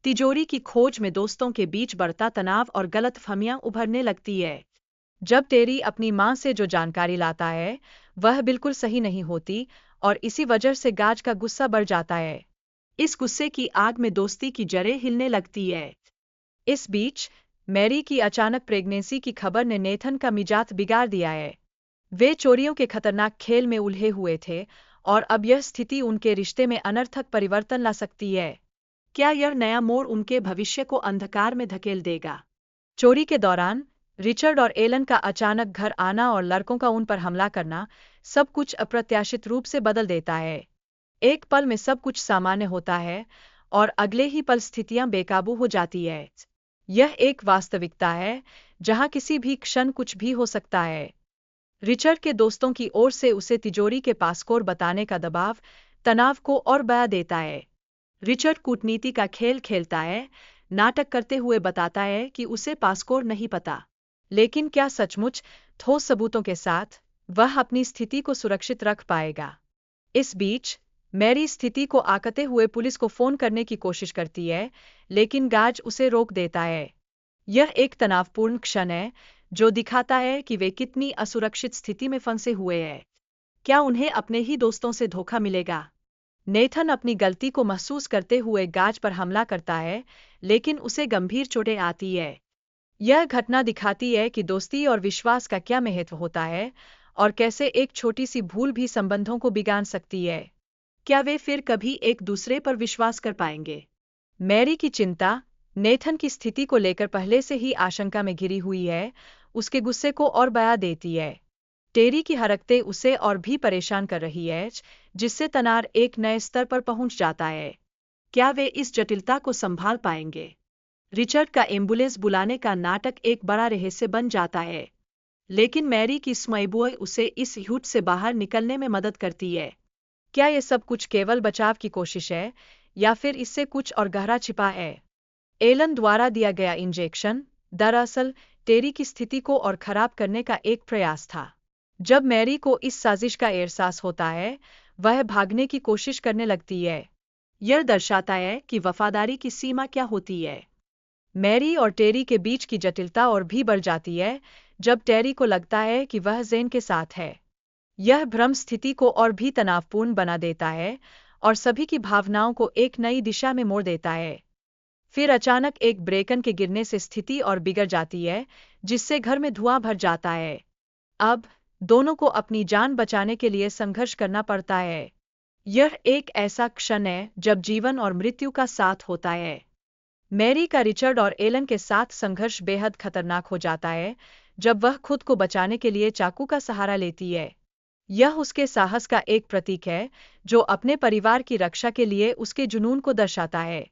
तिजोरी की खोज में दोस्तों के बीच बढ़ता तनाव और गलतफहमियां उभरने लगती है। जब टेरी अपनी मां से जो जानकारी लाता है वह बिल्कुल सही नहीं होती और इसी वजह से गाज का गुस्सा बढ़ जाता है। इस गुस्से की आग में दोस्ती की जड़ें हिलने लगती है। इस बीच मैरी की अचानक प्रेगनेंसी की खबर ने नेथन का मिजाज बिगाड़ दिया है। वे चोरियों के खतरनाक खेल में उलझे हुए थे और अब यह स्थिति उनके रिश्ते में अनर्थक परिवर्तन ला सकती है। क्या यह नया मोड़ उनके भविष्य को अंधकार में धकेल देगा? चोरी के दौरान रिचर्ड और एलन का अचानक घर आना और लड़कों का उन पर हमला करना सब कुछ अप्रत्याशित रूप से बदल देता है। एक पल में सब कुछ सामान्य होता है और अगले ही पल स्थितियां बेकाबू हो जाती है। यह एक वास्तविकता है जहां किसी भी क्षण कुछ भी हो सकता है। रिचर्ड के दोस्तों की ओर से उसे तिजोरी के पासकोड बताने का दबाव तनाव को और बढ़ा देता है। रिचर्ड कूटनीति का खेल खेलता है, नाटक करते हुए बताता है कि उसे पासकोड नहीं पता, लेकिन क्या सचमुच ठोस सबूतों के साथ वह अपनी स्थिति को सुरक्षित रख पाएगा? इस बीच मैरी स्थिति को आकते हुए पुलिस को फोन करने की कोशिश करती है, लेकिन गाज उसे रोक देता है। यह एक तनावपूर्ण क्षण है जो दिखाता है कि वे कितनी असुरक्षित स्थिति में फंसे हुए हैं। क्या उन्हें अपने ही दोस्तों से धोखा मिलेगा? नेथन अपनी गलती को महसूस करते हुए गाज पर हमला करता है, लेकिन उसे गंभीर चोटें आती है। यह घटना दिखाती है कि दोस्ती और विश्वास का क्या महत्व होता है और कैसे एक छोटी सी भूल भी संबंधों को बिगाड़ सकती है। क्या वे फिर कभी एक दूसरे पर विश्वास कर पाएंगे? मैरी की चिंता नेथन की स्थिति को लेकर पहले से ही आशंका में घिरी हुई है, उसके गुस्से को और बढ़ा देती है। टेरी की हरकतें उसे और भी परेशान कर रही है, जिससे तनाव एक नए स्तर पर पहुंच जाता है। क्या वे इस जटिलता को संभाल पाएंगे? रिचर्ड का एम्बुलेंस बुलाने का नाटक एक बड़ा रहस्य बन जाता है, लेकिन मैरी की स्मैबुए उसे इस युद्ध से बाहर निकलने में मदद करती है। क्या ये सब कुछ केवल बचाव की कोशिश है या फिर इससे कुछ और गहरा छिपा है? एलन द्वारा दिया गया इंजेक्शन दरअसल टेरी की स्थिति को और खराब करने का एक प्रयास था। जब मैरी को इस साजिश का एहसास होता है, वह भागने की कोशिश करने लगती है। यह दर्शाता है कि वफादारी की सीमा क्या होती है। मैरी और टेरी के बीच की जटिलता और भी बढ़ जाती है जब टेरी को लगता है कि वह जेन के साथ है। यह भ्रम स्थिति को और भी तनावपूर्ण बना देता है और सभी की भावनाओं को एक नई दिशा में मोड़ देता है। फिर अचानक एक ब्रेकन के गिरने से स्थिति और बिगड़ जाती है, जिससे घर में धुआं भर जाता है। अब दोनों को अपनी जान बचाने के लिए संघर्ष करना पड़ता है। यह एक ऐसा क्षण है जब जीवन और मृत्यु का साथ होता है। मैरी का रिचर्ड और एलन के साथ संघर्ष बेहद खतरनाक हो जाता है जब वह खुद को बचाने के लिए चाकू का सहारा लेती है। यह उसके साहस का एक प्रतीक है जो अपने परिवार की रक्षा के लिए उसके जुनून को दर्शाता है।